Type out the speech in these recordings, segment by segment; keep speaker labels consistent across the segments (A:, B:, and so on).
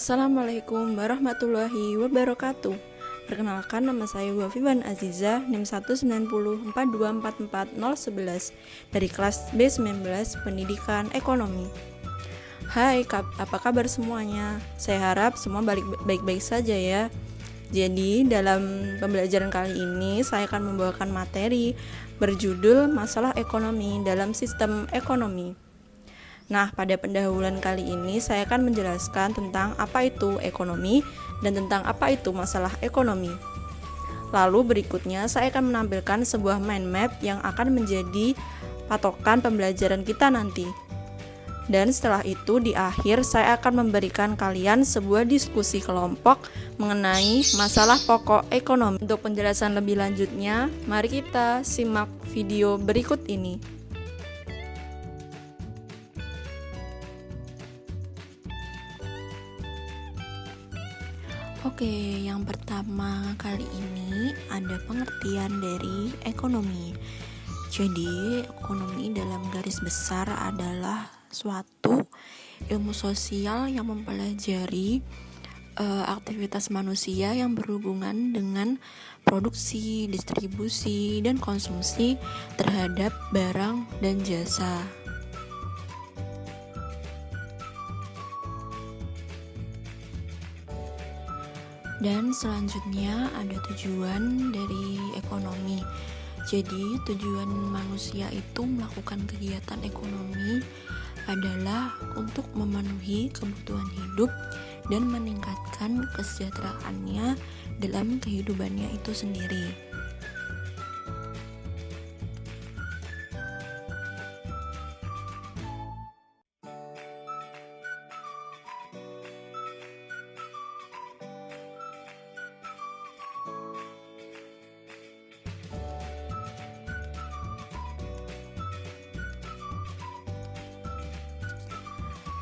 A: Assalamualaikum warahmatullahi wabarakatuh. Perkenalkan, nama saya Wafiban Aziza, NIM 19042444011 dari kelas B19 Pendidikan Ekonomi. Hai, apa kabar semuanya? Saya harap semua baik-baik saja ya. Jadi, dalam pembelajaran kali ini saya akan membawakan materi berjudul Masalah Ekonomi dalam Sistem Ekonomi. Nah, pada pendahuluan kali ini saya akan menjelaskan tentang apa itu ekonomi dan tentang apa itu masalah ekonomi. Lalu berikutnya saya akan menampilkan sebuah mind map yang akan menjadi patokan pembelajaran kita nanti. Dan setelah itu di akhir saya akan memberikan kalian sebuah diskusi kelompok mengenai masalah pokok ekonomi. Untuk penjelasan lebih lanjutnya, mari kita simak video berikut ini. Oke, yang pertama kali ini ada pengertian dari ekonomi. Jadi, ekonomi dalam garis besar adalah suatu ilmu sosial yang mempelajari aktivitas manusia yang berhubungan dengan produksi, distribusi, dan konsumsi terhadap barang dan jasa. Dan selanjutnya ada tujuan dari ekonomi. Jadi tujuan manusia itu melakukan kegiatan ekonomi adalah untuk memenuhi kebutuhan hidup dan meningkatkan kesejahteraannya dalam kehidupannya itu sendiri.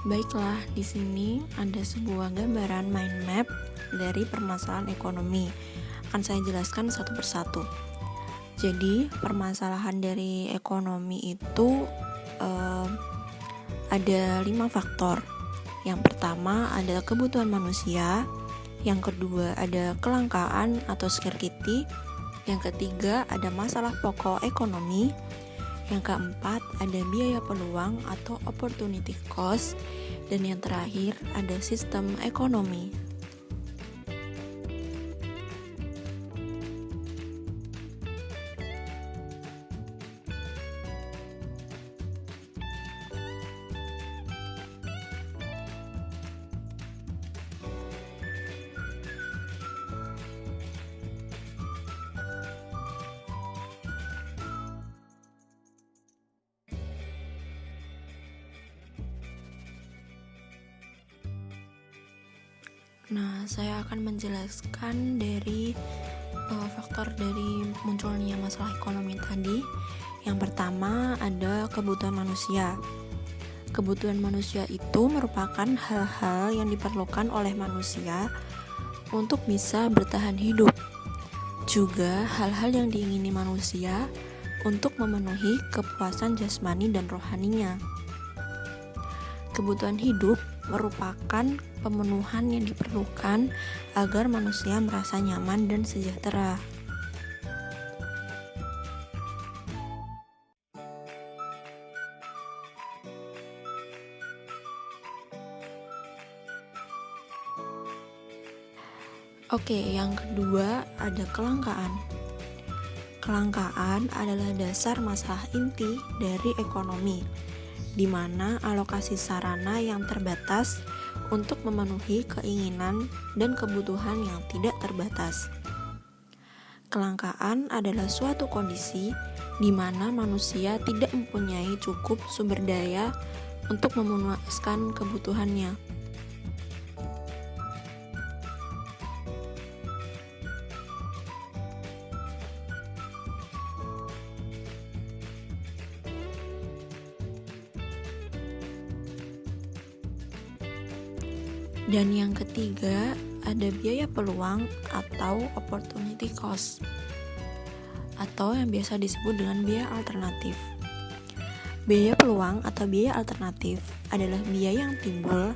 A: Baiklah, di sini ada sebuah gambaran mind map dari permasalahan ekonomi. Akan saya jelaskan satu persatu. Jadi, permasalahan dari ekonomi itu ada 5 faktor. Yang pertama adalah kebutuhan manusia, yang kedua ada kelangkaan atau scarcity, yang ketiga ada masalah pokok ekonomi, yang keempat ada biaya peluang atau opportunity cost, dan yang terakhir ada sistem ekonomi. Nah, saya akan menjelaskan dari faktor dari munculnya masalah ekonomi tadi. Yang pertama ada kebutuhan manusia. Kebutuhan manusia itu merupakan hal-hal yang diperlukan oleh manusia untuk bisa bertahan hidup. Juga hal-hal yang diingini manusia untuk memenuhi kepuasan jasmani dan rohaninya. Kebutuhan hidup merupakan pemenuhan yang diperlukan agar manusia merasa nyaman dan sejahtera. Oke, yang kedua ada kelangkaan. Kelangkaan adalah dasar masalah inti dari ekonomi, di mana alokasi sarana yang terbatas untuk memenuhi keinginan dan kebutuhan yang tidak terbatas. Kelangkaan adalah suatu kondisi di mana manusia tidak mempunyai cukup sumber daya untuk memuaskan kebutuhannya. Dan yang ketiga ada biaya peluang atau opportunity cost, atau yang biasa disebut dengan biaya alternatif. Biaya peluang atau biaya alternatif adalah biaya yang timbul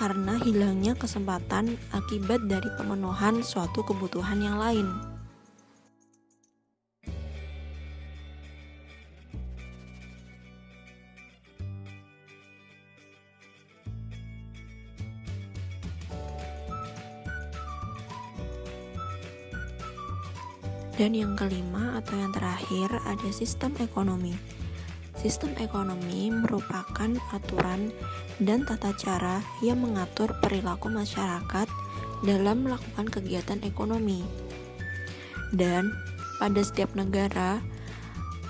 B: karena hilangnya kesempatan akibat dari pemenuhan suatu kebutuhan yang lain. Dan yang kelima atau yang terakhir ada sistem ekonomi. Sistem ekonomi merupakan aturan dan tata cara yang mengatur perilaku masyarakat dalam melakukan kegiatan ekonomi. Dan pada setiap negara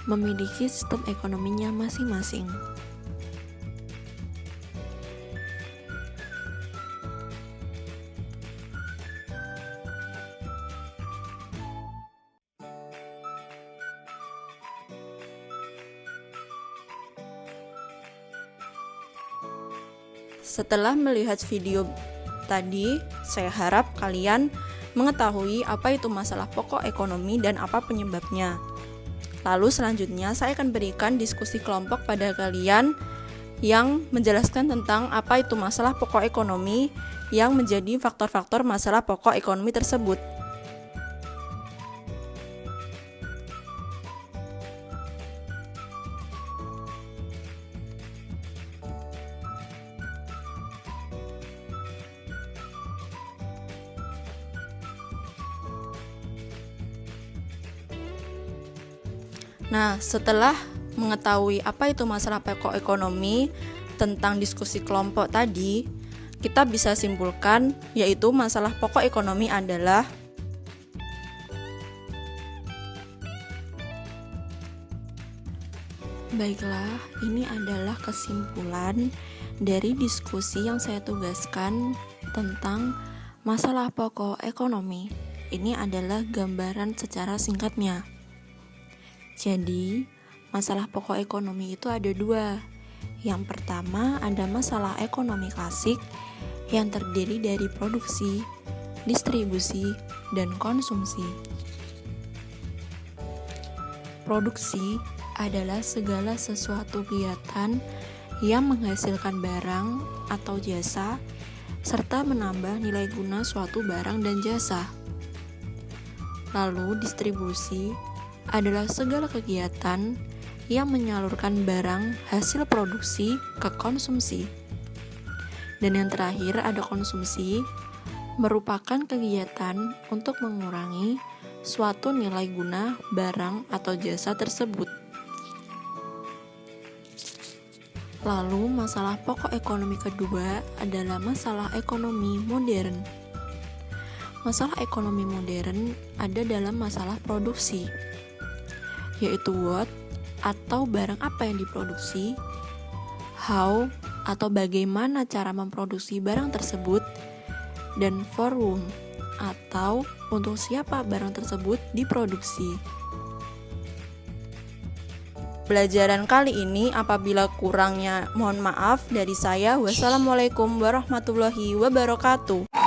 B: memiliki sistem ekonominya masing-masing.
A: Setelah melihat video tadi, saya harap kalian mengetahui apa itu masalah pokok ekonomi dan apa penyebabnya. Lalu selanjutnya saya akan berikan diskusi kelompok pada kalian yang menjelaskan tentang apa itu masalah pokok ekonomi yang menjadi faktor-faktor masalah pokok ekonomi tersebut. Nah, setelah mengetahui apa itu masalah pokok ekonomi tentang diskusi kelompok tadi, kita bisa simpulkan yaitu masalah pokok ekonomi adalah
B: Baiklah, ini adalah kesimpulan dari diskusi yang saya tugaskan tentang masalah pokok ekonomi. Ini adalah gambaran secara singkatnya. Jadi, masalah pokok ekonomi itu ada dua. Yang pertama ada masalah ekonomi klasik yang terdiri dari produksi, distribusi, dan konsumsi. Produksi adalah segala sesuatu kegiatan yang menghasilkan barang atau jasa serta menambah nilai guna suatu barang dan jasa. Lalu distribusi adalah segala kegiatan yang menyalurkan barang hasil produksi ke konsumsi. Dan yang terakhir ada konsumsi, merupakan kegiatan untuk mengurangi suatu nilai guna barang atau jasa tersebut. Lalu masalah pokok ekonomi kedua adalah masalah ekonomi modern. Masalah ekonomi modern ada dalam masalah produksi, yaitu what atau barang apa yang diproduksi, how atau bagaimana cara memproduksi barang tersebut, dan for whom atau untuk siapa barang tersebut diproduksi.
A: pelajaran kali ini. Apabila kurangnya mohon maaf dari saya. Wassalamualaikum warahmatullahi wabarakatuh.